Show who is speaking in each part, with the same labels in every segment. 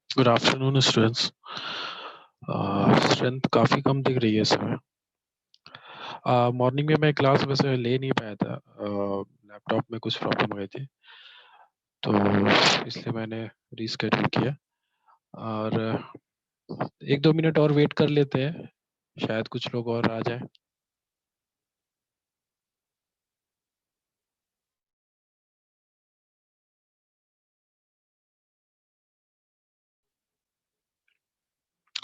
Speaker 1: Good afternoon students. Strength काफ़ी कम दिख रही है इस समय। मॉर्निंग में मैं क्लास वैसे ले नहीं पाया था, लैपटॉप में कुछ प्रॉब्लम आ गई थी, तो इसलिए मैंने रीस्केड्यूल किया। और 1-2 मिनट और वेट कर लेते हैं, शायद कुछ लोग और आ जाए।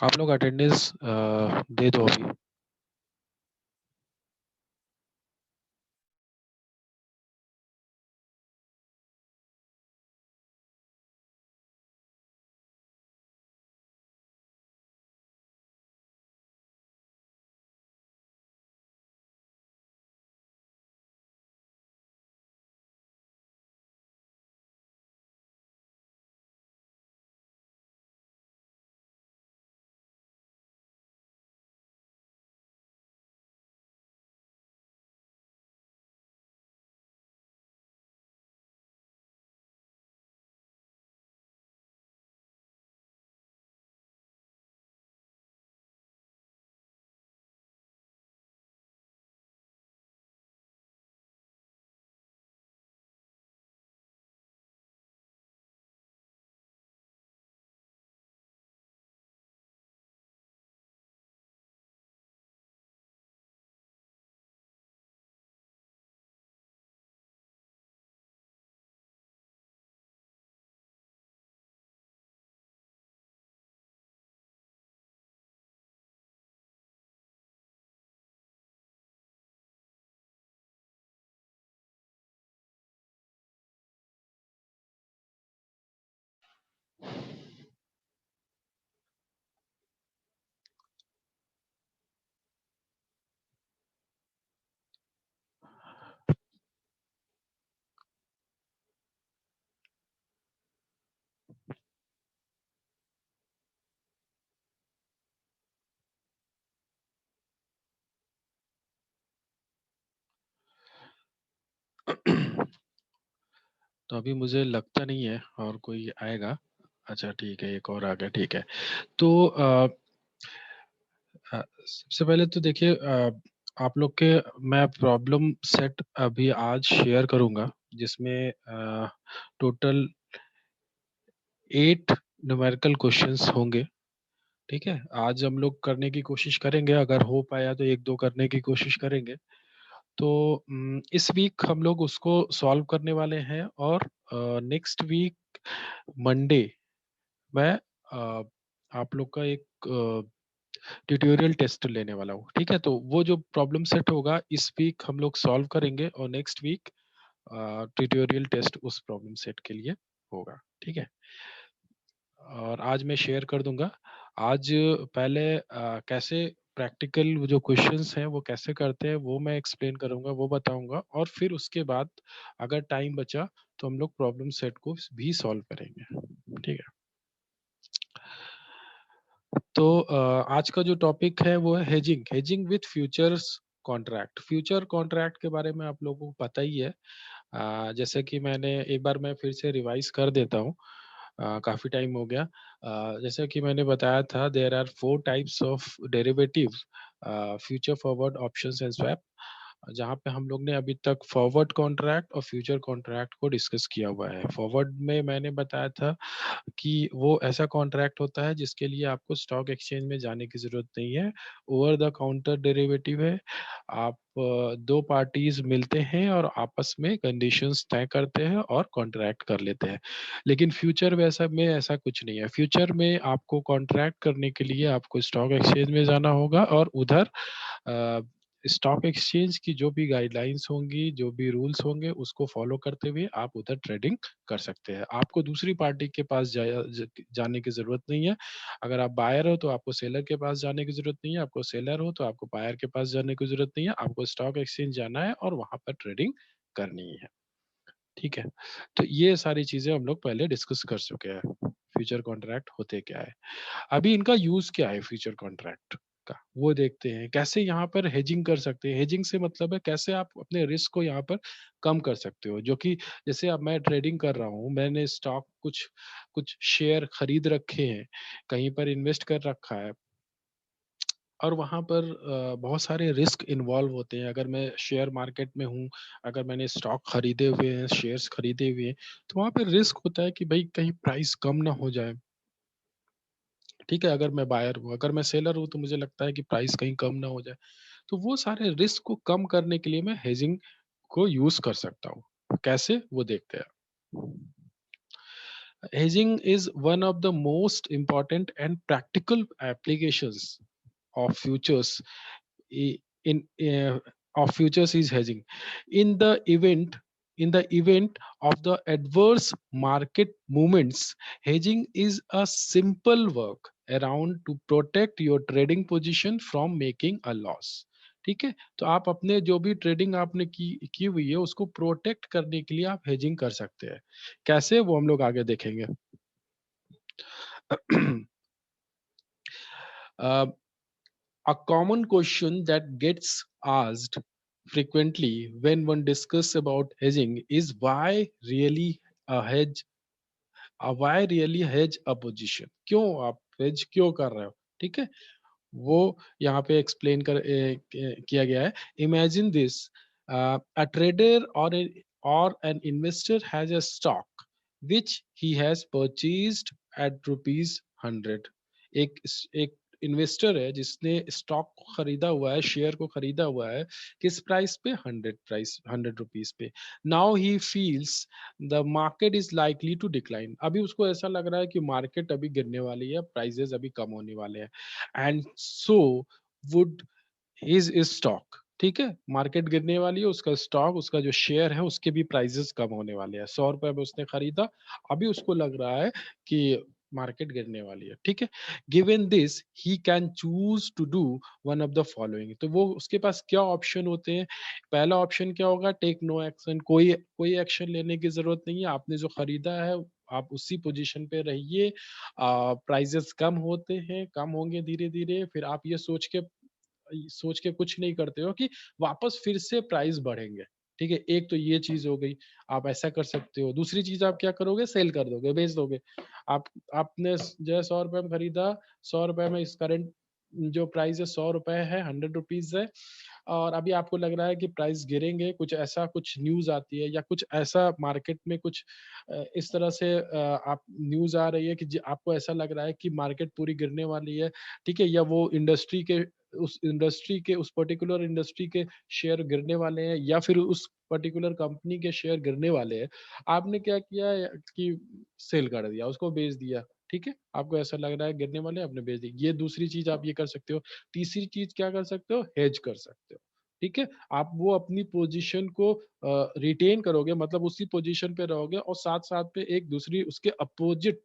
Speaker 1: आप लोग अटेंडेंस दे दो अभी। तो अभी मुझे लगता नहीं है और कोई आएगा। अच्छा ठीक है, एक और आ गया, ठीक है। तो सबसे पहले तो देखिए, आप लोग के मैं प्रॉब्लम सेट अभी आज शेयर करूंगा, जिसमें टोटल 8 न्यूमेरिकल क्वेश्चंस होंगे। ठीक है, आज हम लोग करने की कोशिश करेंगे, अगर हो पाया तो एक दो करने की कोशिश करेंगे। तो इस वीक हम लोग उसको सॉल्व करने वाले हैं, और नेक्स्ट वीक मंडे मैं आप लोग का एक ट्यूटोरियल टेस्ट लेने वाला हूँ। ठीक है, तो वो जो प्रॉब्लम सेट होगा इस वीक हम लोग सॉल्व करेंगे, और नेक्स्ट वीक ट्यूटोरियल टेस्ट उस प्रॉब्लम सेट के लिए होगा। ठीक है, और आज मैं शेयर कर दूंगा। आज पहले कैसे प्रैक्टिकल जो क्वेश्चंस हैं वो कैसे करते हैं वो मैं एक्सप्लेन करूंगा, वो बताऊंगा, और फिर उसके बाद अगर टाइम बचा तो हम लोग प्रॉब्लम सेट को भी सॉल्व करेंगे। ठीक है, तो आज का जो टॉपिक है वो है hedging, hedging with futures contract. Future contract के बारे में आप लोगों को पता ही है। जैसे कि मैंने एक बार मैं फिर से रिवाइज कर देता हूँ, काफी टाइम हो गया। जैसे कि मैंने बताया था, there are 4 types of derivative, future forward options and swap, जहाँ पे हम लोग ने अभी तक फॉरवर्ड कॉन्ट्रैक्ट और फ्यूचर कॉन्ट्रैक्ट को डिस्कस किया हुआ है। फॉरवर्ड में मैंने बताया था कि वो ऐसा कॉन्ट्रैक्ट होता है जिसके लिए आपको स्टॉक एक्सचेंज में जाने की जरूरत नहीं है, ओवर द काउंटर डेरिवेटिव है। आप दो पार्टीज मिलते हैं और आपस में कंडीशंस तय करते हैं और कॉन्ट्रैक्ट कर लेते हैं। लेकिन फ्यूचर वैसा में ऐसा कुछ नहीं है। फ्यूचर में आपको कॉन्ट्रैक्ट करने के लिए आपको स्टॉक एक्सचेंज में जाना होगा, और उधर स्टॉक एक्सचेंज की जो भी गाइडलाइंस होंगी, जो भी रूल्स होंगे, उसको फॉलो करते हुए आप उधर ट्रेडिंग कर सकते हैं। आपको दूसरी पार्टी के पास जाने की जरूरत नहीं है। अगर आप बायर हो तो आपको सेलर के पास जाने की जरूरत नहीं है, आपको सेलर हो तो आपको बायर के पास जाने की जरूरत नहीं है। आपको स्टॉक एक्सचेंज जाना है और वहां पर ट्रेडिंग करनी है। ठीक है, तो ये सारी चीजें हम लोग पहले डिस्कस कर चुके हैं। फ्यूचर कॉन्ट्रैक्ट होते क्या है, अभी इनका यूज क्या है फ्यूचर कॉन्ट्रैक्ट का। वो देखते हैं। कैसे यहाँ पर हेजिंग कर सकते हैं, हेजिंग से मतलब है कैसे आप अपने रिस्क को यहाँ पर कम कर सकते हो। जो कि जैसे अब मैं ट्रेडिंग कर रहा हूँ, मैंने स्टॉक कुछ कुछ शेयर खरीद रखे हैं, कहीं पर इन्वेस्ट कर रखा है और वहाँ पर बहुत सारे रिस्क इन्वॉल्व होते हैं। अगर मैं शेयर मार्केट में हूँ, अगर मैंने स्टॉक खरीदे हुए हैं, शेयर्स खरीदे हुए हैं, तो वहाँ पे रिस्क होता है कि भई कहीं प्राइस कम ना हो जाए। ठीक है, अगर मैं बायर हूँ, अगर मैं सेलर हूँ तो मुझे लगता है कि प्राइस कहीं कम ना हो जाए। तो वो सारे रिस्क को कम करने के लिए मैं हेजिंग को यूज़ कर सकता हूँ। कैसे? वो देखते हैं। Hedging is one of the most important and practical applications of futures i- in of futures is hedging. In the event in the event of the adverse market movements, hedging is a simple work around to protect your trading position from making a loss. ठीक है, तो आप अपने जो भी trading आपने की हुई है उसको प्रोटेक्ट करने के लिए आप हेजिंग कर सकते हैं। कैसे, वो हम लोग आगे देखेंगे। Uh, a common question that gets asked frequently when one discusses about hedging is a hedge why really hedge a position, क्यों आप hedge क्यों कर रहे हो। ठीक है, वो यहाँ पे एक्सप्लेन किया गया है। इमेजिन दिस, अ ट्रेडर और an investor has a stock which he has purchased at rupees 100। एक इन्वेस्टर है जिसने स्टॉक को खरीदा हुआ है, शेयर को खरीदा हुआ है, किस प्राइस पे? 100 रुपीज पे। Now he feels the market is likely to decline. अभी उसको ऐसा लग रहा है कि मार्केट अभी गिरने वाली है, प्राइजेस अभी कम होने वाले हैं। And so would his stock, ठीक है, मार्केट गिरने वाली है, उसका स्टॉक, उसका जो शेयर है उसके भी प्राइसेस कम होने वाले हैं। 100 रुपए में उसने खरीदा, अभी उसको लग रहा है कि मार्केट गिरने वाली है। ठीक है, given this he can choose to do one of the following. तो वो उसके पास क्या ऑप्शन होते हैं? पहला ऑप्शन क्या होगा? Take no action. कोई कोई एक्शन लेने की जरूरत नहीं है, आपने जो खरीदा है आप उसी पोजीशन पे रहिए। प्राइजेस कम होते हैं, कम होंगे धीरे धीरे, फिर आप ये सोच के कुछ नहीं करते हो कि वापस फिर से प्राइस बढ़ेंगे। ठीक है, एक तो ये चीज हो गई, आप ऐसा कर सकते हो। दूसरी चीज आप क्या करोगे? सेल कर दोगे, बेच दोगे। आप आपने जो है 100 रुपए में खरीदा, 100 रुपए में इस करंट जो प्राइस है 100 रुपए है, 100 रुपीज है, और अभी आपको लग रहा है कि प्राइस गिरेंगे, कुछ ऐसा कुछ न्यूज़ आती है या कुछ ऐसा मार्केट में कुछ इस तरह से आप न्यूज़ आ रही है कि आपको ऐसा लग रहा है कि मार्केट पूरी गिरने वाली है, ठीक है? या वो उस पर्टिकुलर इंडस्ट्री के शेयर गिरने वाले हैं या फिर उस पर्टिकुलर कंपनी के शेयर गिरने वाले हैं। आपने क्या किया कि सेल कर दिया, उसको बेच दिया, ठीक है? आपको ऐसा लग रहा है गिरने वाले हैं, आपने बेच दी। ये दूसरी चीज़ आप ये कर सकते हो। तीसरी चीज़ क्या कर सकते हो? हेज कर सकते हो। ठीक है? आप वो अपनी पोज़ीशन को रिटेन करोगे, मतलब उसी पोज़ीशन पे रहोगे और साथ-साथ पे एक दूसरी उसके अपोज़िट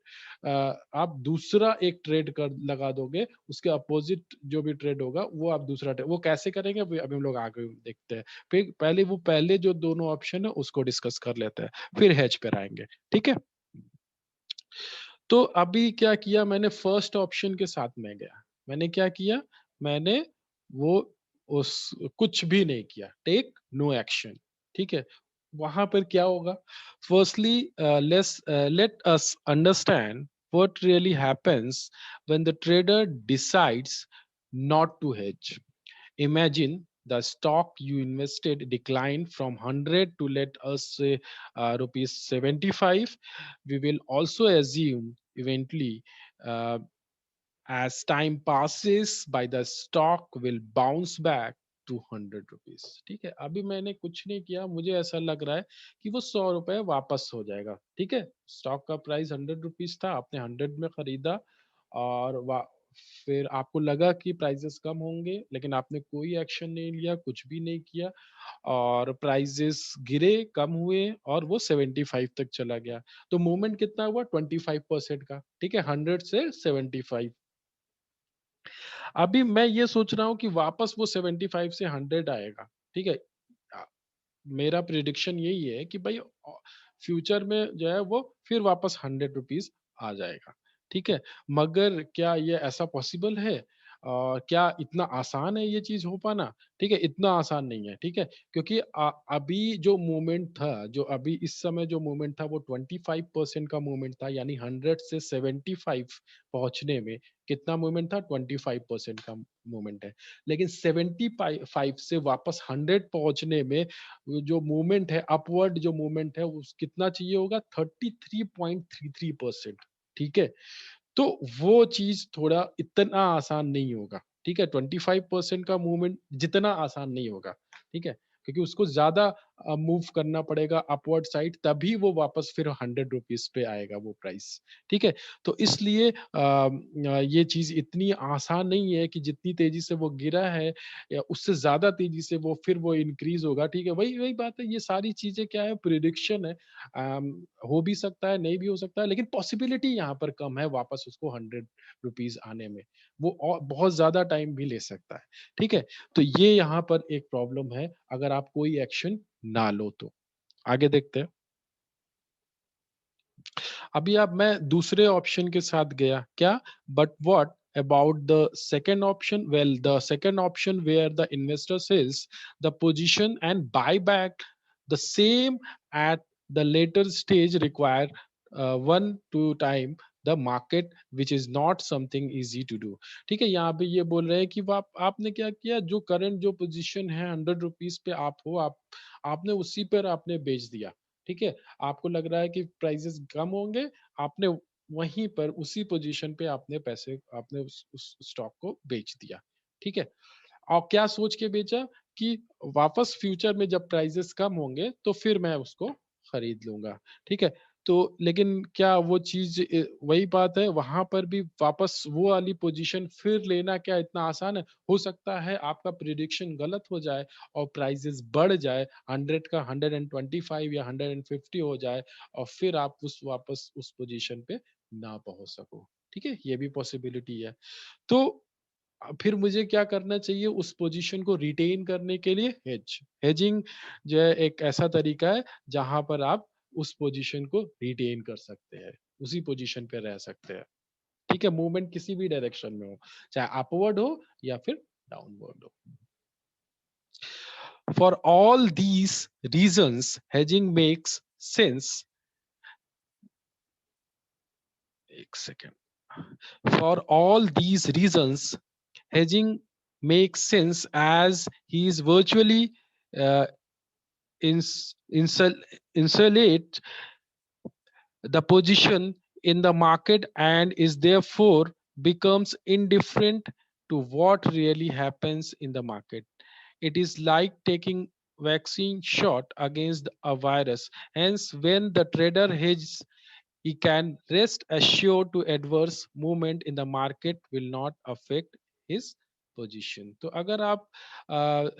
Speaker 1: आप दूसरा एक ट्रेड कर लगा दोगे, उसके अपोज़िट जो भी ट्रेड होगा वो आप दूसरा वो कैसे करेंगे अभी हम लोग आगे देखते हैं। फिर पहले जो दोनों ऑप्शन है उसको डिस्कस कर लेते हैं, फिर हेज पर आएँगे। ठीक है? तो अभी क्या किया मैंने, फर्स्ट ऑप्शन के साथ मैं गया। मैंने क्या किया? मैंने वो उस कुछ भी नहीं किया, टेक नो एक्शन, ठीक है? वहाँ पर क्या होगा? Firstly let us understand what really happens when the trader decides not to hedge. Imagine the stock you invested declined from 100 to, let us say, rupees 75. We will also assume eventually, uh, as time passes by, the stock will bounce back to 100 rupees। ठीक है, अभी मैंने कुछ नहीं किया, मुझे ऐसा लग रहा है कि वो 100 रुपए वापस हो जाएगा। ठीक है, स्टॉक का प्राइस 100 रुपीज था, आपने 100 में खरीदा और फिर आपको लगा कि प्राइसेस कम होंगे, लेकिन आपने कोई एक्शन नहीं लिया, कुछ भी नहीं किया और प्राइसेस गिरे, कम हुए और वो 75 तक चला गया। तो मूवमेंट कितना हुआ? 25% का। ठीक है, 100 से 75। अभी मैं ये सोच रहा हूँ कि वापस वो 75 से 100 आएगा, ठीक है? अ, मेरा प्रिडिक्शन यही है कि भाई फ्यूचर में जो है वो फिर वापस 100 रुपीज़ आ जाएगा, ठीक है? मगर क्या ये ऐसा पॉसिबल है? क्या इतना आसान है ये चीज़ हो पाना? ठीक है, इतना आसान नहीं है, ठीक है? क्योंकि अभी जो मूवमेंट था, जो अभी इस समय जो मूवमेंट था वो 25% का मूवमेंट था, यानी 100 से 75 पहुँचने में कितना मूवमेंट था? 25% का मूवमेंट है। लेकिन 75 से वापस 100 पहुँचने में वो जो मूवमेंट है, अपवर्ड जो मूवमेंट है, उस कितना चाहिए होगा? 33.33%, ठीक है? तो वो चीज़ थोड़ा इतना आसान नहीं होगा, ठीक है? 25% का मूवमेंट जितना आसान नहीं होगा, ठीक है? क्योंकि उसको ज़्यादा मूव करना पड़ेगा अपवर्ड साइड, तभी वो वापस फिर ₹100 पे आएगा वो प्राइस, ठीक है? तो इसलिए ये चीज़ इतनी आसान नहीं है कि जितनी तेज़ी से वो गिरा है या उससे ज़्यादा तेज़ी से वो इंक्रीज़ होगा, ठीक है? वही वही बात है, ये सारी चीज़ें क्या है, प्रिडिक्शन है। हो भी सकता है, नहीं भी हो सकता है, लेकिन पॉसिबिलिटी यहाँ पर कम है वापस उसको ₹100 आने में। वो और बहुत ज़्यादा टाइम भी ले सकता है, ठीक है? तो ये यहाँ पर एक प्रॉब्लम है, अगर आप कोई एक्शन ना लो तो। आगे देखते हैं। अभी अब मैं दूसरे ऑप्शन के साथ गया, क्या? But what about the second option? Well, the second option where the investor sells the position and buy back the same at the later stage require one to time the market which is not something easy to do. ठीक है, यहाँ पे ये बोल रहे हैं कि वो आपने क्या किया, जो करंट जो पोजीशन है ₹100 पे आप हो, आपने उसी पर आपने बेच दिया। ठीक है, आपको लग रहा है कि प्राइसेस कम होंगे, आपने वहीं पर उसी पोजीशन पे आपने उस स्टॉक को बेच दिया। ठीक है? और क्या सोच के बेचा कि वापस फ्यूचर में जब प्राइसेस कम होंगे तो फिर मैं उसको खरीद लूँगा। ठीक है? तो लेकिन क्या वो चीज़ वही बात है, वहाँ पर भी वापस वो वाली पोजीशन फिर लेना क्या इतना आसान है? हो सकता है आपका प्रिडिक्शन गलत हो जाए और प्राइसेस बढ़ जाए, 100 का 125 या 150 हो जाए और फिर आप वापस उस पोजीशन पे ना पहुँच सको। ठीक है? ये भी पॉसिबिलिटी है। तो फिर मुझे क्या करना चाहिए उस पोजीशन को रिटेन करने के लिए? हेजिंग जो है एक ऐसा तरीका है जहाँ पर आप उस पोजीशन को रिटेन कर सकते हैं, उसी पोजीशन पे रह सकते हैं। ठीक है? मूवमेंट किसी भी डायरेक्शन में हो, चाहे अपवर्ड हो या फिर डाउनवर्ड हो। For all these reasons, hedging makes sense. एक second. For all these reasons, hedging makes sense as he is virtually uh, ins- insul- insulate the position in the market and is therefore becomes indifferent to what really happens in the market. It is like taking vaccine shot against a virus. Hence, when the trader hedges, he can rest assured to adverse movement in the market will not affect his position. तो अगर आप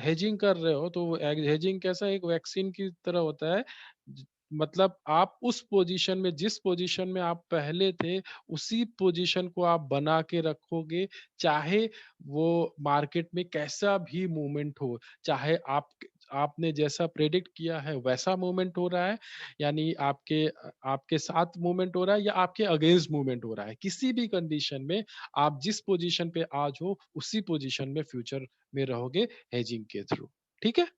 Speaker 1: hedging कर रहे हो तो hedging कैसा एक vaccine की तरह होता है। मतलब आप उस पोजीशन में, जिस पोजीशन में आप पहले थे, उसी पोजीशन को आप बना के रखोगे, चाहे वो मार्केट में कैसा भी मूवमेंट हो, चाहे आपने जैसा प्रेडिक्ट किया है वैसा मूवमेंट हो रहा है, यानी आपके साथ मूवमेंट हो रहा है या आपके अगेंस्ट मूवमेंट हो रहा है, किसी भी कंडीशन में आप जिस पोजीशन पे आज हो उसी पोजीशन में फ्यूचर में रहोगे हेजिंग के थ्रू। ठीक है?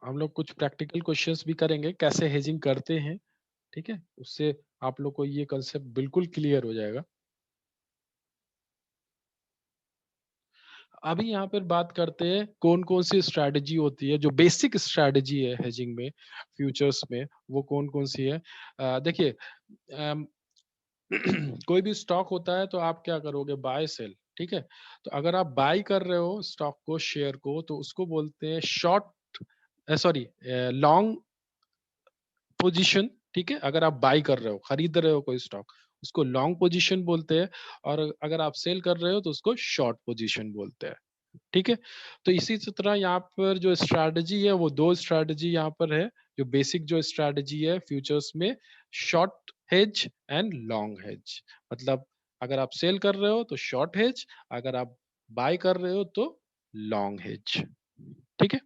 Speaker 1: हम लोग कुछ प्रैक्टिकल क्वेश्चंस भी करेंगे कैसे हेजिंग करते हैं। ठीक है? उससे आप लोग को ये कंसेप्ट बिल्कुल क्लियर हो जाएगा। अभी यहाँ पर बात करते हैं कौन-कौन सी स्ट्रैटेजी होती है, जो बेसिक स्ट्रैटेजी है हेजिंग में, फ्यूचर्स में, वो कौन-कौन सी है? देखिए, अम, कोई भी स्टॉक होता है तो आप क्या करोगे? Buy sell. ठीक है? तो अगर आप बाय कर रहे हो स्टॉक को, शेयर को, तो उसको बोलते हैं सॉरी, लॉन्ग पोजीशन। ठीक है? अगर आप बाय कर रहे हो, खरीद रहे हो कोई स्टॉक, उसको लॉन्ग पोजीशन बोलते हैं, और अगर आप सेल कर रहे हो तो उसको शॉर्ट पोजीशन बोलते हैं। ठीक है? तो इसी तरह यहाँ पर जो स्ट्रैटेजी है वो 2 स्ट्रैटेजी यहाँ पर है। जो बेसिक जो स्ट्रैटेजी है फ्यूचर्स में, short hedge and long hedge. मतलब अगर आप सेल कर रहे हो तो शॉर्ट हेज, अगर आप बाय कर रहे हो तो लॉन्ग हेज। ठीक है?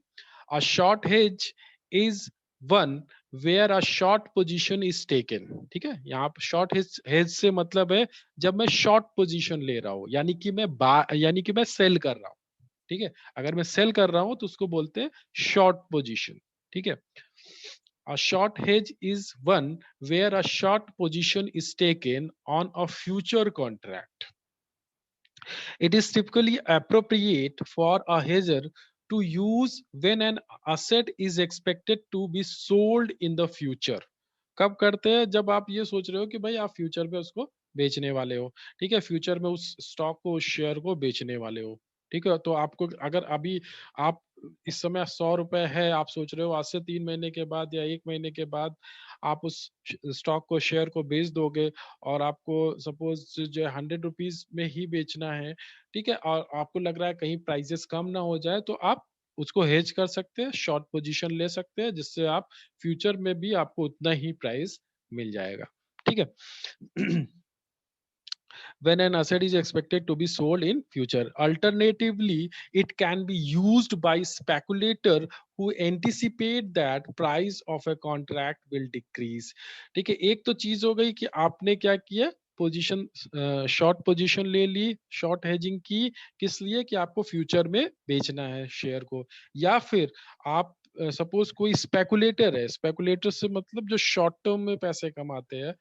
Speaker 1: A short hedge is one where a short position is taken. ठीक है, यहाँ पर शॉर्ट हेज से मतलब है जब मैं शॉर्ट पोजीशन ले रहा हूँ, यानी कि मैं सेल कर रहा हूँ। ठीक है, अगर मैं सेल कर रहा हूँ तो उसको बोलते हैं शॉर्ट पोजीशन। ठीक है, a short hedge is one where a short position is taken on a future contract. It is typically appropriate for a hedger to use when an asset is expected to be sold in the future. कब करते हैं? जब आप ये सोच रहे हो कि भाई आप फ्यूचर में उसको बेचने वाले हो। ठीक है, फ्यूचर में उस स्टॉक को, उस शेयर को बेचने वाले हो। ठीक है, तो आपको अगर अभी आप इस समय ₹100 है, आप सोच रहे हो आज से 3 महीने के बाद या 1 महीने के बाद आप उस स्टॉक को, शेयर को बेच दोगे और आपको सपोज जो है ₹100 में ही बेचना है। ठीक है, और आपको लग रहा है कहीं प्राइसेस कम ना हो जाए, तो आप उसको हेज कर सकते हैं, शॉर्ट पोजीशन ले सकते हैं, जिससे आप फ्यूचर में भी आपको उतना ही प्राइस मिल जाएगा। ठीक है। when an asset is expected to be sold in future. Alternatively, it can be used by speculator who anticipate that price of a contract will decrease. ठीक है, एक तो चीज हो गई कि आपने क्या किया, पोजीशन, शॉर्ट पोजीशन ले ली, शॉर्ट हेजिंग की, किस लिए कि आपको फ्यूचर में बेचना है शेयर को। या फिर आप सपोज कोई स्पेकुलेटर है, स्पेकुलेटर से मतलब जो शॉर्ट टर्म में पैसे कमाते हैं।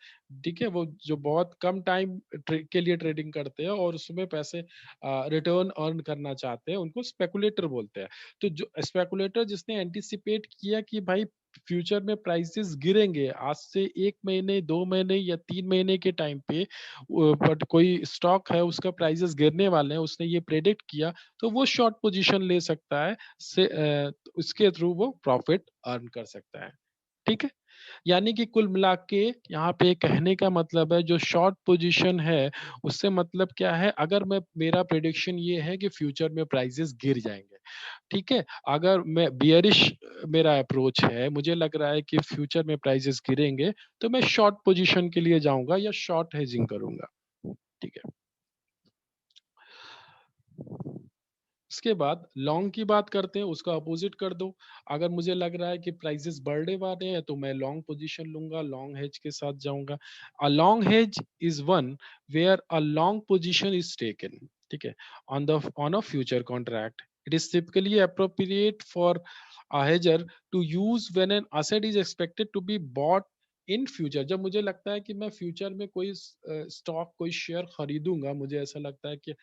Speaker 1: ठीक है, वो जो बहुत कम टाइम के लिए ट्रेडिंग करते हैं और उसमें पैसे रिटर्न अर्न करना चाहते हैं, उनको स्पेकुलेटर बोलते हैं। तो जो स्पेकुलेटर जिसने एंटिसिपेट किया कि भाई फ्यूचर में प्राइसेस गिरेंगे आज से 1 महीने, 2 महीने या 3 महीने के टाइम पे, बट कोई स्टॉक है उसका प्राइसेस गिरने वाले हैं, उसने ये प्रेडिक्ट किया, तो वो शॉर्ट पोजीशन ले सकता है, उसके थ्रू वो प्रॉफिट अर्न कर सकता है। ठीक है, यानी कि कुल मिला के यहाँ पे कहने का मतलब है, जो शॉर्ट पोजीशन है उससे मतलब क्या है, अगर मैं, मेरा प्रेडिक्शन ये है कि फ्यूचर में प्राइसेस गिर जाएंगे। ठीक है, अगर मैं बियरिश, मेरा अप्रोच है, मुझे लग रहा है कि फ्यूचर में प्राइसेस गिरेंगे, तो मैं शॉर्ट पोजीशन के लिए जाऊंगा या शॉर्ट हेजिंग करूंगा। ठीक है, उसके बाद लॉन्ग की बात करते हैं, उसका अपोजिट कर दो। अगर मुझे लग रहा है कि प्राइसेस बढ़ने वाले हैं तो मैं लॉन्ग पोजीशन लूंगा, लॉन्ग हेज के साथ जाऊंगा। A long hedge is one where a long position is taken. ठीक है, on a future contract. It is typically appropriate for a hedger to use when an asset is expected to be bought in future. जब मुझे लगता है कि मैं future में कोई स्टॉक, कोई शेयर खरीदूंगा, मुझे ऐसा लगता है कि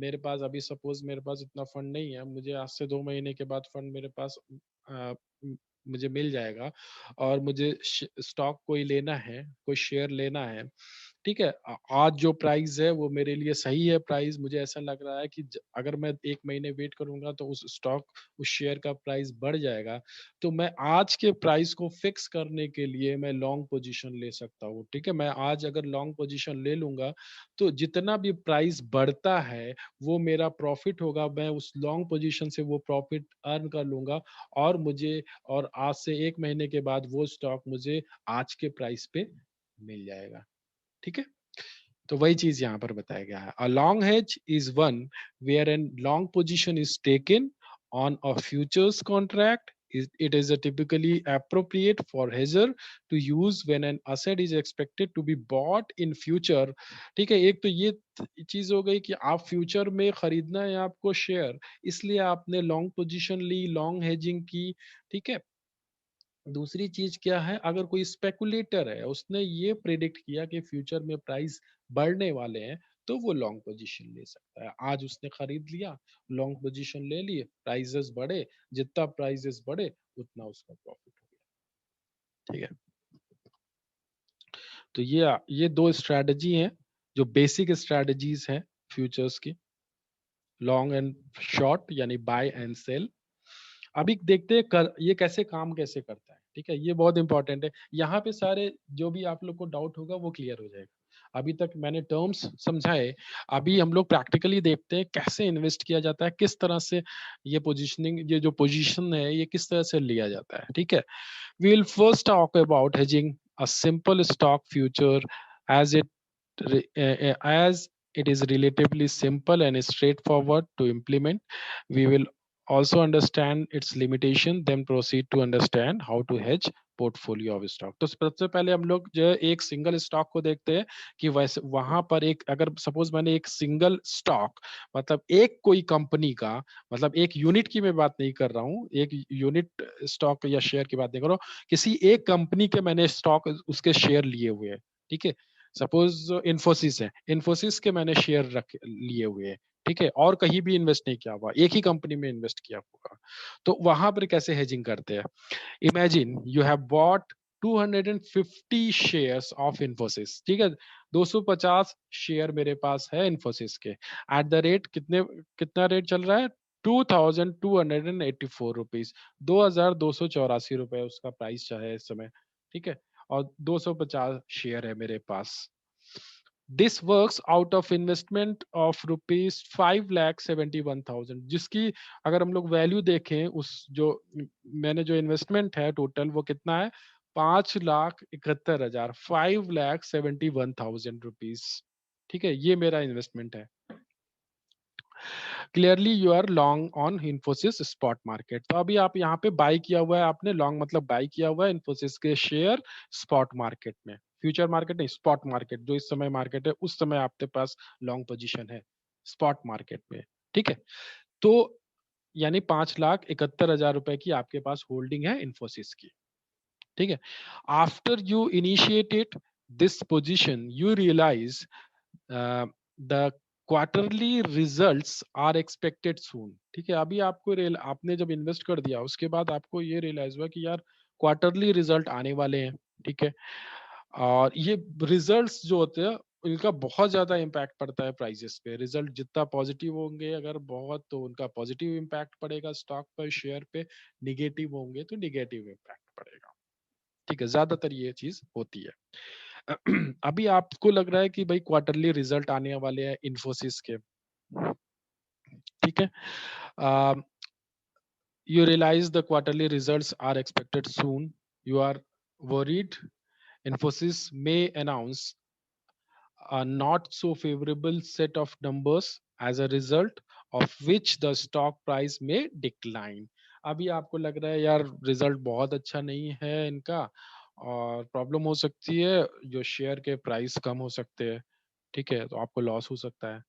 Speaker 1: मेरे पास अभी सपोज मेरे पास इतना फंड नहीं है, मुझे आज से 2 महीने के बाद फंड मेरे पास अ, मुझे मिल जाएगा और मुझे स्टॉक कोई लेना है, कोई शेयर लेना है। ठीक है, आज जो प्राइस है वो मेरे लिए सही है प्राइस, मुझे ऐसा लग रहा है कि अगर मैं 1 महीने वेट करूंगा तो उस स्टॉक, उस शेयर का प्राइस बढ़ जाएगा, तो मैं आज के प्राइस को फिक्स करने के लिए मैं लॉन्ग पोजीशन ले सकता हूँ। ठीक है, मैं आज अगर लॉन्ग पोजीशन ले लूंगा तो जितना भी प्राइस बढ़ता है वो मेरा प्रॉफिट होगा, मैं उस लॉन्ग पोजीशन से वो प्रॉफिट अर्न कर लूंगा, और मुझे, और आज से 1 महीने के बाद वो स्टॉक मुझे आज के प्राइस पे मिल जाएगा। ठीक है, तो वही चीज यहाँ पर बताया गया है। A long hedge is one where an long position is taken on a futures contract. It is a typically appropriate for hedger to use when an asset is expected to be bought in future. ठीक है, एक तो ये चीज हो गई कि आप फ्यूचर में खरीदना है आपको शेयर, इसलिए आपने लॉन्ग पोजीशन ली, लॉन्ग हेजिंग की। ठीक है, दूसरी चीज क्या है, अगर कोई स्पेकुलेटर है, उसने ये प्रेडिक्ट किया कि फ्यूचर में प्राइस बढ़ने वाले हैं, तो वो लॉन्ग पोजीशन ले सकता है। आज उसने खरीद लिया, लॉन्ग पोजीशन ले लिए, प्राइसेस बढ़े, जितना प्राइसेस बढ़े उतना उसका प्रॉफिट हो गया। ठीक है, तो ये दो स्ट्रेटजी हैं जो बेसिक स्ट्रेटजीज हैं फ्यूचर्स की, लॉन्ग एंड शॉर्ट, यानी बाय एंड सेल। अभी देखते हैं ये कैसे काम कैसे करता है। ठीक है, ये बहुत इंपॉर्टेंट है, यहाँ पे सारे जो भी आप लोग को डाउट होगा वो क्लियर हो जाएगा। अभी तक मैंने टर्म्स समझाए, अभी हम लोग प्रैक्टिकली देखते हैं कैसे इन्वेस्ट किया जाता है, किस तरह से ये पोजीशनिंग, ये जो पोजीशन है ये किस तरह से लिया जाता है। ठीक है, we will first talk about hedging a simple stock future, as it as it is relatively simple and straightforward to implement. We will also understand its limitation, then proceed to understand how to hedge portfolio of stock. तो सबसे पहले हम लोग जो है एक single stock को देखते हैं कि वैसे वहां पर एक, अगर सपोज मैंने एक सिंगल स्टॉक, मतलब एक कोई कंपनी का, मतलब एक यूनिट की मैं बात नहीं कर रहा हूँ, एक यूनिट स्टॉक या शेयर की बात नहीं कर रहा हूँ, किसी एक कंपनी के मैंने स्टॉक उसके शेयर लिए हुए हैं, ठीक है। सपोज इन्फोसिस है, इन्फोसिस के मैंने शेयर रख लिए हुए हैं, ठीक है, और कहीं भी इन्वेस्ट नहीं किया हुआ, एक ही कंपनी में इन्वेस्ट किया होगा। तो वहां पर कैसे हेजिंग करते हैं? Imagine you have bought 250 shares of Infosys, ठीक है, 250 शेयर मेरे पास है इन्फोसिस के, एट द रेट कितना रेट चल रहा है? 2284 रुपीज, 2284 रुपए उसका प्राइस है इस समय, ठीक है, और 250 शेयर है मेरे पास। This works out of investment of ₹5,71,000, जिसकी अगर हम लोग वैल्यू देखें, उस जो मैंने जो इन्वेस्टमेंट है टोटल, वो कितना है? 5,71,000, ₹5,71,000। ठीक है, ये मेरा इन्वेस्टमेंट है। Clearly you are long on Infosys spot market. तो अभी आप यहाँ पे बाई किया हुआ है आपने, लॉन्ग मतलब बाई किया हुआ है इन्फोसिस के शेयर स्पॉट मार्केट में, फ्यूचर मार्केट नहीं, स्पॉट मार्केट, जो इस समय मार्केट है उस समय आपके पास लॉन्ग पोजीशन है स्पॉट मार्केट में, ठीक है। तो यानी 5,71,000 रुपए की आपके पास होल्डिंग है इन्फोसिस की, ठीक है। After you initiated this position you realise the quarterly results are expected soon, ठीक है। अभी आपको आपने जब इन्वेस्ट कर दिया उसके बाद आपको ये रियलाइज हुआ कि यार क्वार्टरली रिजल्ट आने वाले हैं, ठीक है। और ये रिजल्ट्स जो होते हैं इनका बहुत ज्यादा इम्पैक्ट पड़ता है प्राइजेस पे। रिजल्ट जितना पॉजिटिव होंगे अगर बहुत, तो उनका पॉजिटिव इम्पैक्ट पड़ेगा स्टॉक पर, शेयर पे। निगेटिव होंगे तो निगेटिव इम्पैक्ट पड़ेगा, ठीक है, ज्यादातर ये चीज होती है। अभी आपको लग रहा है कि भाई क्वार्टरली रिजल्ट आने वाले हैं इन्फोसिस के, ठीक है। You realize the quarterly results are expected soon. You are worried. Infosys may announce a not so favorable set of numbers, as a result of which the stock price may decline. अभी आपको लग रहा है यार result बहुत अच्छा नहीं है इनका, और प्रॉब्लम हो सकती है, जो शेयर के प्राइस कम हो सकते हैं, ठीक है, तो आपको लॉस हो सकता है।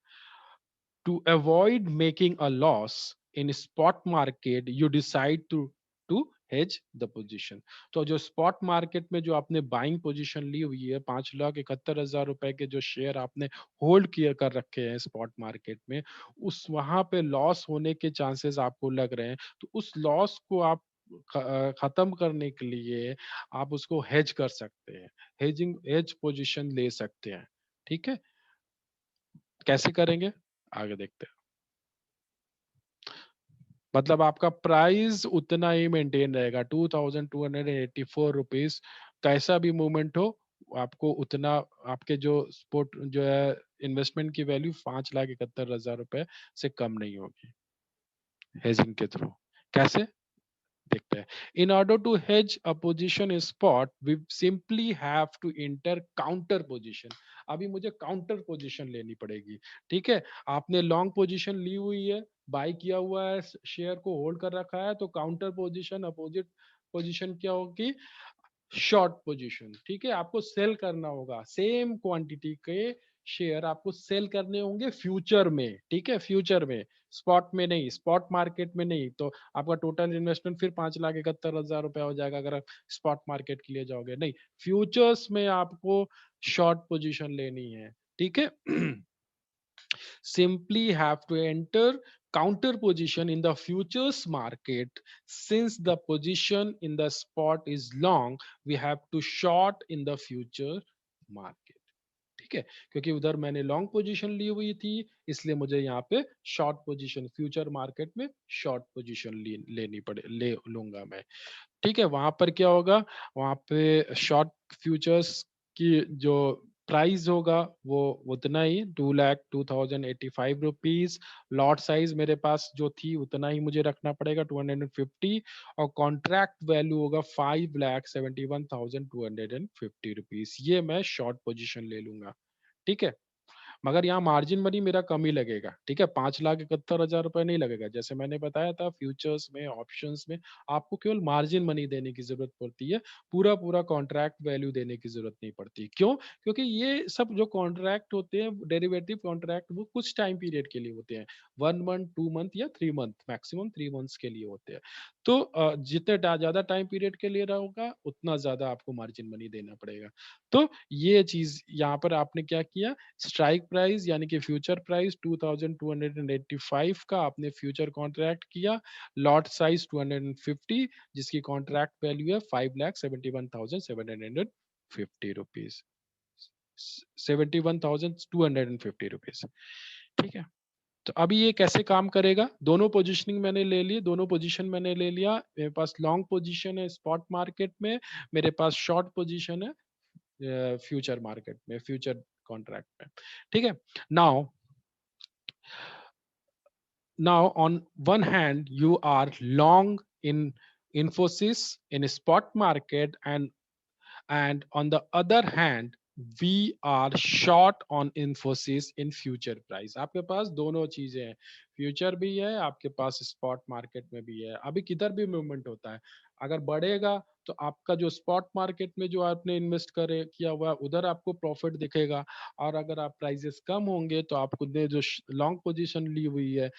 Speaker 1: To avoid making a loss in spot market, you decide to hedge the position. तो जो स्पॉट मार्केट में जो आपने बाइंग पोजीशन ली हुई है, 5,71,000 रुपए के जो शेयर आपने होल्ड किए कर रखे हैं स्पॉट मार्केट में, उस वहां पे लॉस होने के चांसेस आपको लग रहे हैं, तो उस लॉस को आप खत्म करने के लिए आप उसको हेज कर सकते हैं, हेज पोजीशन ले सकते हैं, ठीक है। कैसे करेंगे आगे देखते हैं। मतलब आपका प्राइस उतना ही मेंटेन रहेगा, 2284 रुपीज, कैसा भी मूवमेंट हो आपको उतना, आपके जो स्पोर्ट जो है इन्वेस्टमेंट की वैल्यू 5,71,000 रुपए से कम नहीं होगी हेजिंग के थ्रू। कैसे देखते हैं। In order to hedge a position spot we simply have to enter counter position. अभी मुझे काउंटर पोजीशन लेनी पड़ेगी, ठीक है। आपने लॉन्ग पोजीशन ली हुई है, बाय किया हुआ है, शेयर को होल्ड कर रखा है, तो काउंटर पोजीशन, अपोजिट पोजीशन क्या होगी? शॉर्ट पोजीशन, ठीक है। आपको सेल करना होगा सेम क्वांटिटी के शेयर, आपको सेल करने होंगे फ्यूचर में, ठीक है, फ्यूचर में, स्पॉट में नहीं, स्पॉट मार्केट में नहीं। तो आपका टोटल इन्वेस्टमेंट फिर 5,71,000 रुपया हो जाएगा अगर आप स्पॉट मार्केट के लिए जाओगे, नहीं, फ्यूचर्स में आपको शॉर्ट पोजीशन लेनी है, ठीक है। simply have to enter counter position in the futures market. Since the position in the spot is long, we have to short in the future market, ठीक है। क्योंकि उधर मैंने लॉन्ग पोजीशन ली हुई थी, इसलिए मुझे यहाँ पे शॉर्ट पोजीशन फ्यूचर मार्केट में शॉर्ट पोजीशन लेनी पड़े, ले लूंगा मैं, ठीक है। वहां पर क्या होगा, वहां पे शॉर्ट फ्यूचर्स की जो प्राइस होगा वो उतना ही 2,02,085 रुपीज। लॉट साइज मेरे पास जो थी उतना ही मुझे रखना पड़ेगा 250, और कॉन्ट्रैक्ट वैल्यू होगा 5,71,250 रुपीज। ये मैं शॉर्ट पोजीशन ले लूंगा, ठीक है। मगर यहाँ मार्जिन मनी मेरा कम ही लगेगा, ठीक है, 5,71,000 रुपए नहीं लगेगा। जैसे मैंने बताया था फ्यूचर्स में, ऑप्शंस में आपको केवल मार्जिन मनी देने की जरूरत पड़ती है, पूरा पूरा कॉन्ट्रैक्ट वैल्यू देने की जरूरत नहीं पड़ती। क्यों? क्योंकि ये सब जो कॉन्ट्रैक्ट होते हैं, डेरिवेटिव कॉन्ट्रैक्ट, वो कुछ टाइम पीरियड के लिए होते हैं, 1 मंथ, 2 मंथ या 3 मंथ, मैक्सिमम 3 मंथ्स के लिए होते हैं। तो जितने ज्यादा टाइम पीरियड के लिए होगा, उतना ज्यादा आपको मार्जिन मनी देना पड़ेगा। तो ये चीज यहाँ पर आपने क्या किया, स्ट्राइक प्राइस यानी कि फ्यूचर प्राइस 2285 का आपने फ्यूचर कॉन्ट्रैक्ट किया, लॉट साइज 250, जिसकी कॉन्ट्रैक्ट वैल्यू है 5,71,750 रुपीज, 71,250 रुपीज, ठीक है। तो अभी ये कैसे काम करेगा, दोनों पोजीशनिंग मैंने ले ली, दोनों पोजीशन मैंने ले लिया, मेरे पास लॉन्ग पोजीशन है स्पॉट मार्केट में, मेरे पास शॉर्ट पोजीशन है फ्यूचर मार्केट में, फ्यूचर कॉन्ट्रैक्ट में, ठीक है। Now now on one hand you are long in Infosys in spot market, and on the other hand we are short on Infosys in future price। आपके पास दोनों चीजें हैं, future भी है, आपके पास स्पॉट मार्केट में भी है। अभी किधर भी मूवमेंट होता है, अगर बढ़ेगा तो आपका जो स्पॉट मार्केट में जो आपने इन्वेस्ट करे किया हुआ है, उधर आपको प्रॉफिट दिखेगा, और अगर आप प्राइसेस कम होंगे तो आपको ने जो लॉन्ग पोजीशन ली हुई है,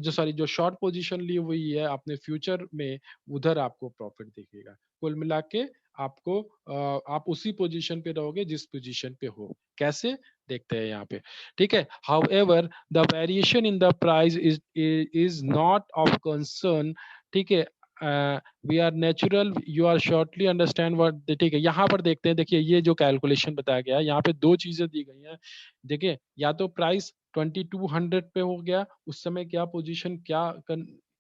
Speaker 1: जो शॉर्ट पोजीशन ली हुई है आपने फ्यूचर में, उधर आपको प्रॉफिट दिखेगा। कुल मिला के आपको आप उसी पोजीशन पे रहोगे जिस पोजीशन पे हो। कैसे, देखते हैं यहाँ पे, ठीक है। However the variation in the price is not of concern, ठीक है। We are natural, you are shortly understand what, ठीक है। यहाँ पर देखते हैं, देखिए ये जो कैलकुलेशन बताया गया है, यहाँ पे दो चीजें दी गई हैं। देखिए, या तो प्राइस 2200 पे हो गया, उस समय क्या पोजीशन,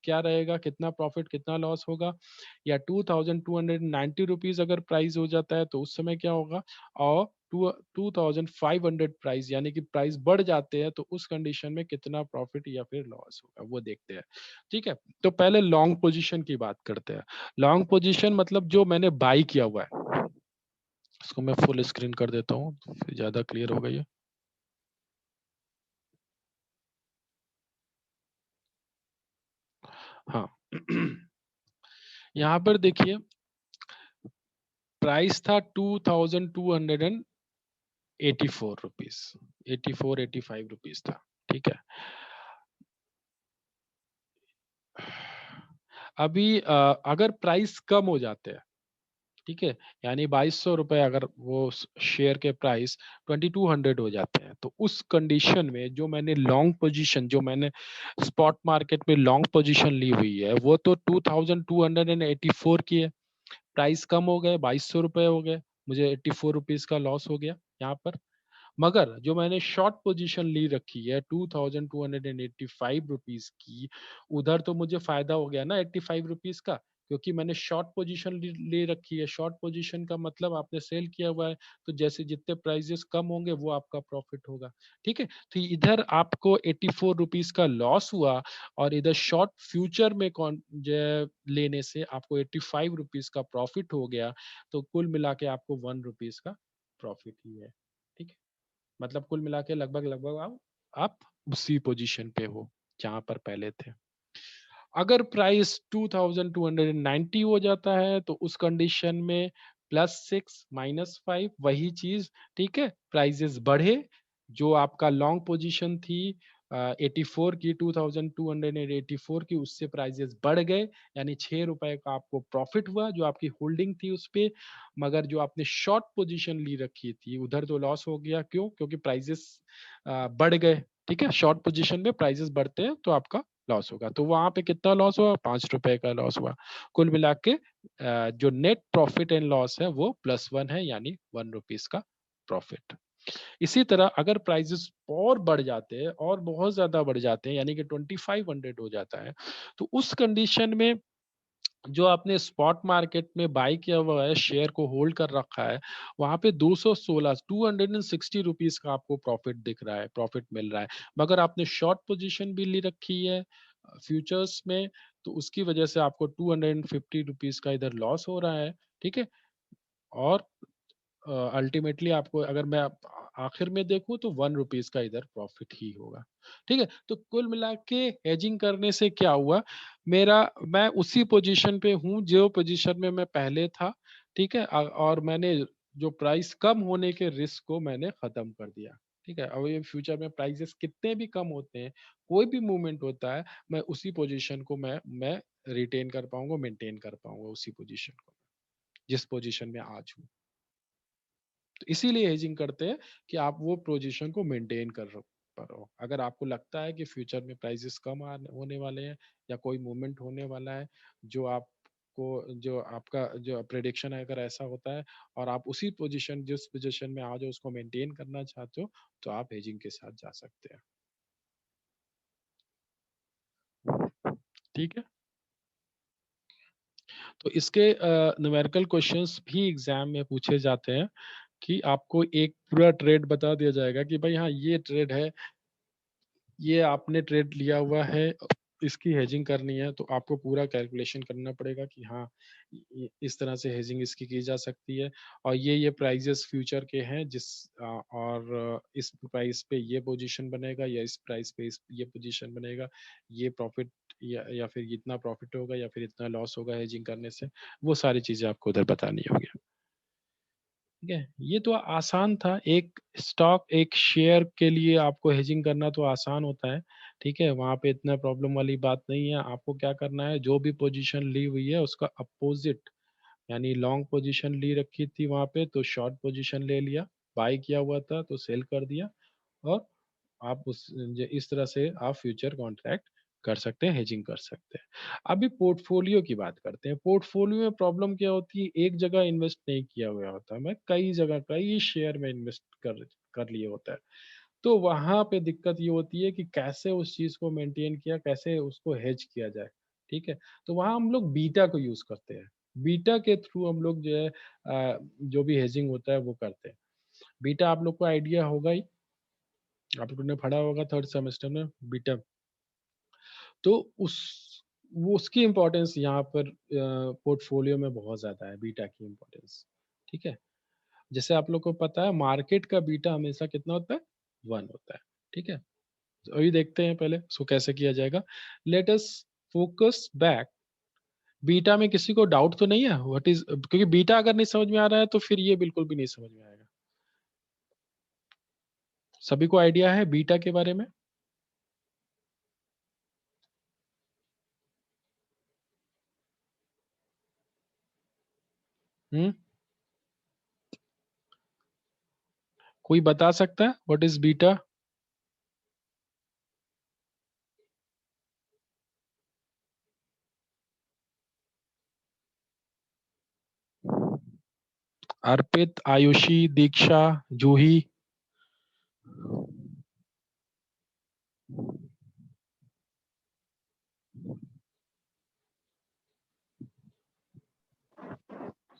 Speaker 1: क्या रहेगा, कितना प्रॉफिट कितना लॉस होगा, या 2290 रुपीज अगर प्राइस हो जाता है तो उस समय क्या होगा, और 2500 प्राइस यानी कि प्राइस बढ़ जाते हैं तो उस कंडीशन में कितना प्रॉफिट या फिर लॉस होगा, वो देखते हैं, ठीक है। तो पहले लॉन्ग पोजीशन की बात करते हैं। लॉन्ग पोजीशन मतलब जो मैंने बाई किया हुआ है, इसको मैं फुल स्क्रीन कर देता हूँ तो फिर ज्यादा क्लियर होगा ये। हाँ यहाँ पर देखिए, प्राइस था 2284 रुपीज, 84-85 रुपीज था, ठीक है। अभी अगर प्राइस कम हो जाते हैं, ठीक है, यानी 2200 रुपए अगर वो शेयर के प्राइस 2200 हो जाते हैं, तो उस कंडीशन में जो मैंने लॉन्ग पोजीशन, जो मैंने स्पॉट मार्केट में लॉन्ग पोजीशन ली हुई है, वो तो 2284 की है। प्राइस कम हो गए, 2200 रुपए हो गए, मुझे 84 रुपीज का लॉस हो गया यहाँ पर। मगर जो मैंने शॉर्ट पोजीशन ली रखी है 2285 रुपीज की, उधर तो मुझे फायदा हो गया ना 85 रुपीज का, क्योंकि मैंने शॉर्ट पोजीशन ले रखी है। शॉर्ट पोजीशन का मतलब आपने सेल किया हुआ है, तो जैसे जितने प्राइजेस कम होंगे वो आपका प्रॉफिट होगा, ठीक है। तो इधर आपको 84 रुपीज का लॉस हुआ, और इधर शॉर्ट फ्यूचर में लेने से आपको 85 रुपीज का प्रॉफिट हो गया। तो कुल मिला के आपको 1 रुपीज का प्रॉफिट ही है, ठीक है। मतलब कुल मिला के लगभग लगभग आप उसी पोजीशन पे हो जहां पर पहले थे। अगर प्राइस 2290 हो जाता है तो उस कंडीशन में +6 - 5 वही चीज, ठीक है। प्राइजेस बढ़े, जो आपका लॉन्ग पोजीशन थी 84 की, 2284 की, उससे प्राइजेस बढ़ गए, यानी 6 रुपए का आपको प्रॉफिट हुआ जो आपकी होल्डिंग थी उस पे। मगर जो आपने शॉर्ट पोजीशन ली रखी थी उधर तो लॉस हो गया। क्यों? क्योंकि प्राइजेस बढ़ गए, ठीक है। शॉर्ट पोजीशन में प्राइजेस बढ़ते हैं तो आपका लॉस होगा। तो वहां पे कितना लॉस हुआ? 5 रुपए का लॉस हुआ। कुल मिला के जो नेट प्रॉफिट एंड लॉस है वो +1 है, यानी 1 रुपीज का प्रॉफिट। इसी तरह अगर प्राइजेस और बढ़ जाते हैं और बहुत ज्यादा बढ़ जाते हैं, यानी कि 2500 हो जाता है, तो उस कंडीशन में जो आपने स्पॉट मार्केट में बाई किया हुआ है, शेयर को होल्ड कर रखा है, वहां पे 260 रुपीज का आपको प्रॉफिट दिख रहा है, प्रॉफिट मिल रहा है। मगर आपने शॉर्ट पोजीशन भी ली रखी है फ्यूचर्स में, तो उसकी वजह से आपको 250 रुपीज का इधर लॉस हो रहा है, ठीक है। और अल्टीमेटली आपको, अगर मैं आखिर में देखूँ तो 1 रुपीज़ का इधर प्रॉफ़िट ही होगा, ठीक है? तो कुल मिला के हेजिंग करने से क्या हुआ, मैं उसी पोज़ीशन पे हूँ जो पोज़ीशन में मैं पहले था, ठीक है? और मैंने जो प्राइस कम होने के रिस्क को मैंने ख़त्म कर दिया, ठीक है? अब ये फ्यूचर में प्राइसेज़ कितने भी कम होते हैं, कोई भी मूवमेंट होता है, मैं उसी पोज़ीशन को मैं रिटेन कर पाऊँगा, मेंटेन कर पाऊँगा उसी पोज़ीशन को, जिस पोज़ीशन में आज हूँ। तो इसीलिए हेजिंग करते हैं कि आप वो पोज़ीशन को मेंटेन कर पाओ। अगर आपको लगता है कि फ्यूचर में प्राइसेज़ कम होने वाले हैं या कोई मूवमेंट होने वाला है, जो आपका जो प्रेडिक्शन है अगर ऐसा होता है और आप उसी पोज़ीशन जिस पोज़ीशन में आज हो उसको मेंटेन करना चाहते हो, तो आप हेजिंग के साथ जा सकते हैं। ठीक है? तो इसके न्यूमेरिकल क्वेश्चंस भी एग्ज़ाम में पूछे जाते हैं कि आपको एक पूरा ट्रेड बता दिया जाएगा कि भाई हाँ, ये ट्रेड है, ये आपने ट्रेड लिया हुआ है, इसकी हेजिंग करनी है, तो आपको पूरा कैलकुलेशन करना पड़ेगा कि हाँ, इस तरह से हेजिंग इसकी की जा सकती है और ये प्राइजेस फ्यूचर के हैं और इस प्राइस पे ये पोजीशन बनेगा या इस प्राइस पे ये पोजीशन बनेगा, ये प्रॉफिट या फिर इतना प्रॉफिट होगा या फिर इतना लॉस होगा हेजिंग करने से, वो सारी चीजें आपको उधर बतानी होगी। ठीक है, ये तो आसान था। एक स्टॉक, एक शेयर के लिए आपको हेजिंग करना तो आसान होता है, ठीक है? वहाँ पे इतना प्रॉब्लम वाली बात नहीं है। आपको क्या करना है, जो भी पोज़ीशन ली हुई है उसका अपोज़िट, यानी लॉन्ग पोज़ीशन ली रखी थी वहाँ पे तो शॉर्ट पोज़ीशन ले लिया, बाय किया हुआ था तो सेल कर दिया और आप इस तरह से आप फ्यूचर कॉन्ट्रैक्ट कर सकते हैं, हेजिंग कर सकते हैं। अभी पोर्टफोलियो की बात करते हैं। पोर्टफोलियो में प्रॉब्लम क्या होती है, एक जगह इन्वेस्ट नहीं किया हुआ होता। मैं कई जगह, कई शेयर में इन्वेस्ट कर कर लिए होता है। तो वहाँ पे दिक्कत ये होती है कि कैसे उस चीज़ को मेंटेन किया, कैसे उसको हेज किया जाए, ठीक है? तो वहाँ हम लोग बीटा को यूज़ करते हैं। बीटा के थ्रू हम लोग जो है जो भी हेजिंग होता है वो करते हैं। बीटा आप लोग को आइडिया होगा ही, आप लोगों ने पढ़ा होगा 3rd सेमेस्टर में बीटा। तो वो उसकी इम्पोर्टेंस यहाँ पर पोर्टफोलियो में बहुत ज़्यादा है, बीटा की इम्पोर्टेंस, ठीक है? जैसे आप लोग को पता है मार्केट का बीटा हमेशा कितना होता है? 1 होता है, ठीक है? तो अभी देखते हैं पहले उसको कैसे किया जाएगा। Let us focus back. Beta में किसी को डाउट तो नहीं है? व्हाट इज़, क्योंकि बीटा अगर नहीं समझ में आ रहा है तो फिर ये बिल्कुल भी नहीं समझ में आएगा। सभी को आइडिया है बीटा के बारे में? हुँ? कोई बता सकता है what is beta? Arpit, Ayushi, Diksha, Juhi?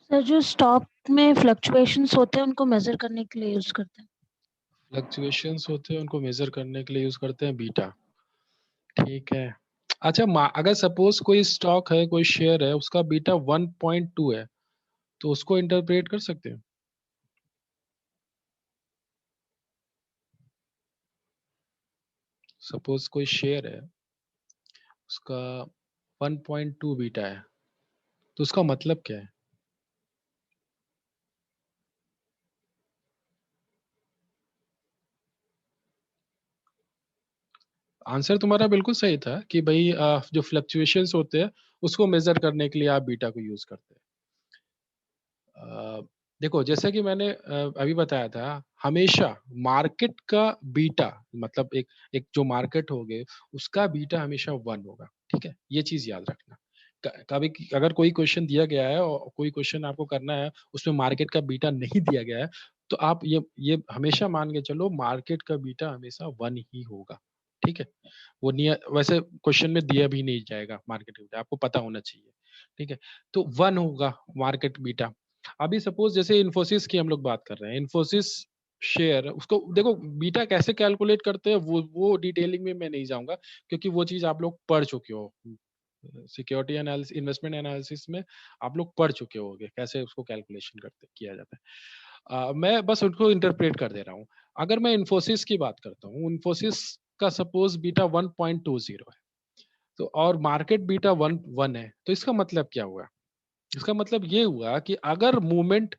Speaker 2: Sir जो स्टॉक में फ्लक्चुएशंस होते हैं उनको मेजर करने के लिए यूज करते हैं।
Speaker 1: फ्लक्चुएशंस होते हैं उनको मेज़र करने के लिए यूज़ करते हैं बीटा, ठीक है। अच्छा अगर सपोज़ कोई स्टॉक है, कोई शेयर है, उसका बीटा 1.2 है, तो उसको इंटरप्रेट कर सकते हैं? सपोज़ कोई शेयर है, उसका 1.2 बीटा है, तो उसका मतलब क्या है? आंसर तुम्हारा बिल्कुल सही था कि भई जो फ्लक्चुएशंस होते हैं, उसको मेज़र करने के लिए आप बीटा को यूज़ करते हैं। देखो जैसे कि मैंने अभी बताया था, हमेशा मार्केट का बीटा, मतलब एक एक जो मार्केट होगे, उसका बीटा हमेशा 1 होगा, ठीक है? ये चीज़ याद रखना। कभी अगर कोई क्वेश्चन दिया गया है और कोई क्वेश्चन आपको करना है, उसमें मार्केट का बीटा नहीं दिया गया है, तो आप ये हमेशा मान के चलो मार्केट का बीटा हमेशा 1 ही होगा, ठीक है? वो नियर वैसे क्वेश्चन में दिया भी नहीं जाएगा मार्केट बीटा, आपको पता होना चाहिए, ठीक है? तो 1 होगा मार्केट बीटा। अभी सपोज जैसे इन्फोसिस की हम लोग बात कर रहे हैं, इन्फोसिस शेयर उसको देखो बीटा कैसे कैलकुलेट करते हैं वो डिटेलिंग में मैं नहीं जाऊंगा, क्योंकि वो चीज आप लोग पढ़ चुके हो। सिक्योरिटी एनालिसिस, इन्वेस्टमेंट एनालिसिस में आप लोग पढ़ चुके होगे कैसे उसको कैलकुलेशन करते किया जाता है। मैं बस उनको इंटरप्रेट कर दे रहा हूँ। अगर मैं इन्फोसिस की बात करता हूँ, इन्फोसिस का सपोज बीटा 1.20 है, तो और मार्केट बीटा 1 है, तो इसका मतलब क्या हुआ? इसका मतलब ये हुआ कि अगर मूवमेंट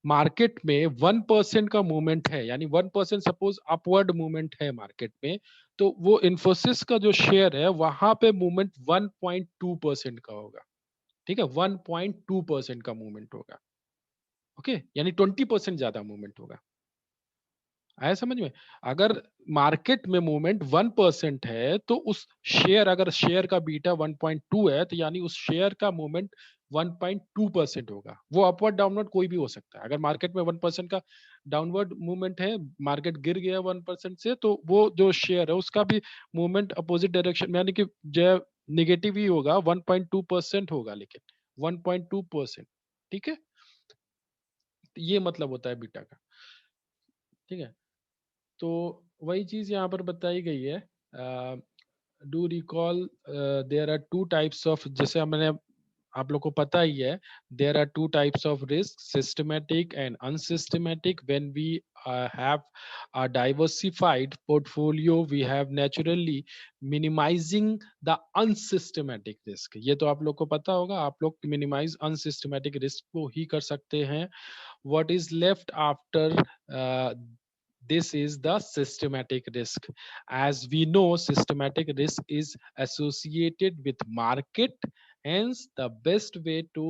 Speaker 1: मार्केट में 1% का मूवमेंट है, यानी 1% सपोज अपवर्ड मूवमेंट है मार्केट में, तो वो इन्फोसिस का जो शेयर है वहां पे मूवमेंट 1.2% का होगा। ठीक है, 1.2% का मूवमेंट होगा। ओके, यानी 20% ज्यादा मूवमेंट होगा। आया समझ में? अगर मार्केट में मूवमेंट 1% है, तो उस शेयर, अगर शेयर का बीटा 1.2 है, तो यानी उस शेयर का मूवमेंट 1.2% होगा। वो अपवर्ड डाउनवर्ड कोई भी हो सकता है। अगर मार्केट में 1% का डाउनवर्ड मूवमेंट है, मार्केट गिर गया 1% से, तो वो जो शेयर है उसका भी मूवमेंट अपोजिट डायरेक्शन में, यानी कि जो नेगेटिव ही होगा, 1.2% होगा, लेकिन 1.2%। ठीक है, ये मतलब होता है बीटा का। ठीक है, तो वही चीज यहाँ पर बताई गई है। Do recall there are two types of, जैसे मैंने आप लोग को पता ही है, there are two types of risk, systematic and unsystematic. When we have a diversified portfolio, we have naturally minimizing the unsystematic risk। ये तो आप लोग को पता होगा, आप लोग मिनिमाइज अनसिस्टमैटिक रिस्क को ही कर सकते हैं। what is left after uh, this is the systematic risk. As we know, systematic risk is associated with market. Hence, the best way to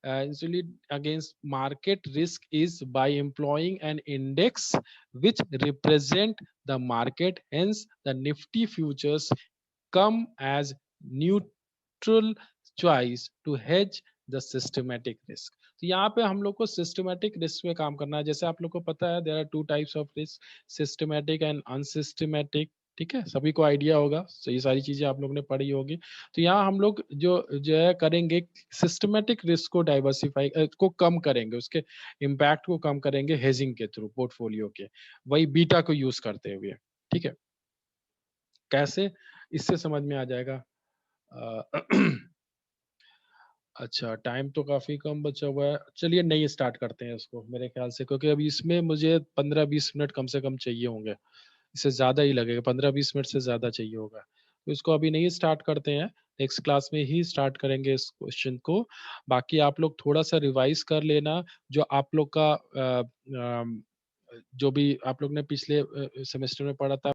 Speaker 1: insulate against market risk is by employing an index which represent the market. Hence, the Nifty futures come as neutral choice to hedge the systematic risk। तो यहाँ पे हम लोग को systematic risk में काम करना है। जैसे आप लोग को पता है, there are two types of risk, systematic and unsystematic. ठीक है, सभी को आइडिया होगा, तो ये सारी चीजें आप लोग ने पढ़ी होगी। तो यहाँ हम लोग जो है करेंगे, सिस्टमैटिक रिस्क को डाइवर्सिफाई को कम करेंगे, उसके इम्पैक्ट को कम करेंगे हेजिंग के थ्रू, पोर्टफोलियो के, वही बीटा को यूज करते हुए। ठीक है, कैसे, इससे समझ में आ जाएगा। अ, अच्छा, टाइम तो काफ़ी कम बचा हुआ है। चलिए नहीं स्टार्ट करते हैं इसको मेरे ख़्याल से, क्योंकि अभी इसमें मुझे 15-20 मिनट कम से कम चाहिए होंगे। इससे ज़्यादा ही लगेगा, 15-20 मिनट से ज़्यादा चाहिए होगा। तो इसको अभी नहीं स्टार्ट करते हैं, नेक्स्ट क्लास में ही स्टार्ट करेंगे इस क्वेश्चन को। बाकी आप लोग थोड़ा-सा रिवाइज़ कर लेना, जो आप लोग का जो भी आप लोग ने पिछले सेमेस्टर में पढ़ा था।